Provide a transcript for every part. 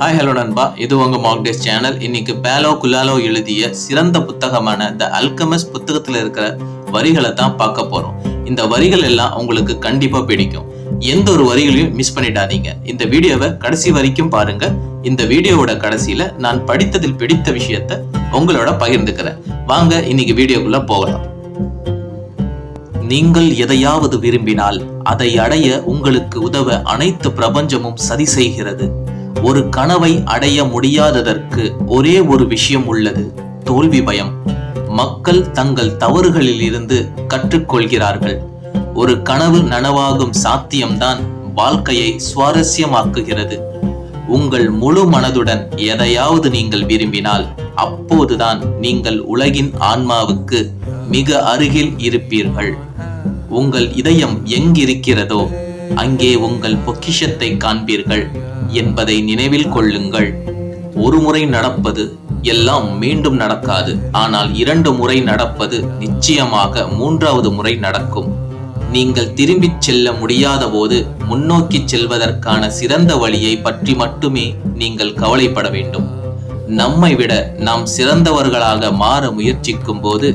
Hi hello நண்பா, இது உங்க மார்க்டேஸ் சேனல். இன்னைக்கு பேலோ குலாலோ எழுதிய சிறந்த புத்தகமான த அல்கெமிஸ்ட் புத்தகத்துல இருக்கிற வரிகளை தான் பார்க்க போறோம். இந்த வரிகள் எல்லாம் உங்களுக்கு கண்டிப்பா பிடிக்கும். எந்த ஒரு வரிகளையும் மிஸ் பண்ணிடாதீங்க. இந்த வீடியோவை கடைசி வரைக்கும் பாருங்க. இந்த வீடியோவோட கடைசியில நான் படித்ததில் பிடித்த விஷயத்த உங்களோட பகிர்ந்துக்கிறேன். வாங்க இன்னைக்கு வீடியோக்குள்ள போகலாம். நீங்கள் எதையாவது விரும்பினால் அதை அடைய உங்களுக்கு உதவ அனைத்து பிரபஞ்சமும் சதி செய்கிறது. ஒரு கனவை அடைய முடியாததற்கு ஒரே ஒரு விஷயம் உள்ளது, தோல்வி பயம். மக்கள் தங்கள் தவறுகளில் இருந்து கற்றுக்கொள்கிறார்கள். ஒரு கனவு நனவாகும் சாத்தியம்தான் வாழ்க்கையை சுவாரஸ்யமாக்குகிறது. உங்கள் முழு மனதுடன் எதையாவது நீங்கள் விரும்பினால் அப்போதுதான் நீங்கள் உலகின் ஆன்மாவுக்கு மிக அருகில் இருப்பீர்கள். உங்கள் இதயம் எங்கிருக்கிறதோ அங்கே உங்கள் பொக்கிஷத்தை காண்பீர்கள் என்பதை நினைவில் கொள்ளுங்கள். ஒரு முறை நடப்பது எல்லாம் மீண்டும் நடக்காது, ஆனால் 2 முறை நடப்பது நிச்சயமாக 3வது முறை நடக்கும். நீங்கள் திரும்பிச் செல்ல முடியாத போது முன்னோக்கி செல்வதற்கான சிறந்த வழியை பற்றி மட்டுமே நீங்கள் கவலைப்பட வேண்டும். நம்மை விட நாம் சிறந்தவர்களாக மாற முயற்சிக்கும் போது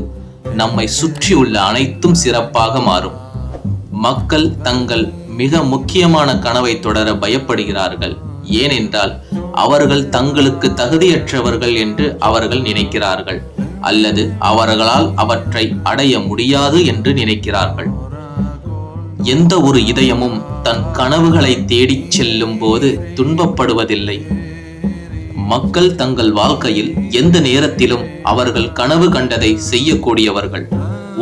நம்மை சுற்றியுள்ள அனைத்தும் சிறப்பாக மாறும். மக்கள் தங்கள் மிக முக்கியமான கனவை தொடர பயப்படுகிறார்கள். ஏனென்றால் அவர்கள் தங்களுக்கு தகுதியற்றவர்கள் என்று அவர்கள் நினைக்கிறார்கள், அல்லது அவர்களால் அவற்றை அடைய முடியாது என்று நினைக்கிறார்கள். எந்த ஒரு இதயமும் தன் கனவுகளை தேடிச் செல்லும் போது துன்பப்படுவதில்லை. மக்கள் தங்கள் வாழ்க்கையில் எந்த நேரத்திலும் அவர்கள் கனவு கண்டதை செய்யக்கூடியவர்கள்.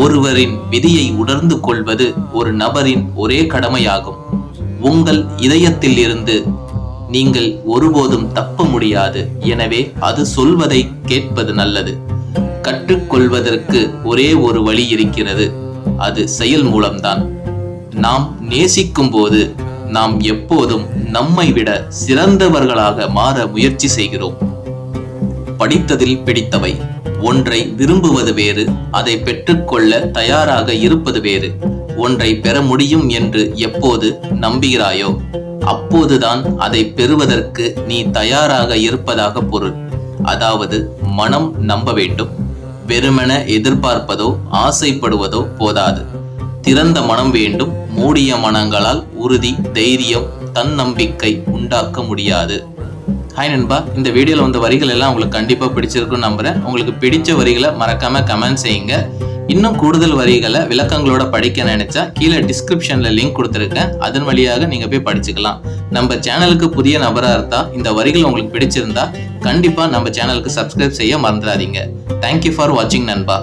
ஒருவரின் விதியை உணர்ந்து கொள்வது ஒரு நபரின் ஒரே கடமையாகும். உங்கள் இதயத்தில் இருந்து நீங்கள் ஒருபோதும் தப்ப முடியாது. எனவே அது சொல்வதை கேட்பது நல்லது. கற்றுக்கொள்வதற்கு ஒரே ஒரு வழி இருக்கிறது, அது செயல் மூலம்தான். நாம் நேசிக்கும் போது நாம் எப்போதும் நம்மை விட சிறந்தவர்களாக மாற முயற்சி செய்கிறோம். படித்ததில் பிடித்தவை. ஒன்றை விரும்புவது வேறு, அதை பெற்றுக்கொள்ள தயாராக இருப்பது வேறு. ஒன்றை பெற முடியும் என்று எப்போது நம்புகிறாயோ அப்போதுதான் அதை பெறுவதற்கு நீ தயாராக இருப்பதாக பொருள். அதாவது மனம் நம்ப வேண்டும். வெறுமென எதிர்பார்ப்பதோ ஆசைப்படுவதோ போதாது. திறந்த மனம் வேண்டும். மூடிய மனங்களால் உறுதி, தைரியம், தன்னம்பிக்கை உண்டாக்க முடியாது. ஹாய் நண்பா, இந்த வீடியோவில் வந்த வரிகள் எல்லாம் உங்களுக்கு கண்டிப்பாக பிடிச்சிருக்குன்னு நம்புறேன். உங்களுக்கு பிடிச்ச வரிகளை மறக்காம கமெண்ட் செய்யுங்க. இன்னும் கூடுதல் வரிகளை விளக்கங்களோட படிக்க நினைச்சா கீழே டிஸ்கிரிப்ஷன்ல லிங்க் கொடுத்துருக்கேன், அதன் வழியாக நீங்க போய் படிச்சுக்கலாம். நம்ம சேனலுக்கு புதிய நபரா இருந்தா இந்த வரிகள் உங்களுக்கு பிடிச்சிருந்தா கண்டிப்பா நம்ம சேனலுக்கு சப்ஸ்கிரைப் செய்ய மறந்துடாதீங்க. தேங்க்யூ ஃபார் வாட்சிங் நண்பா.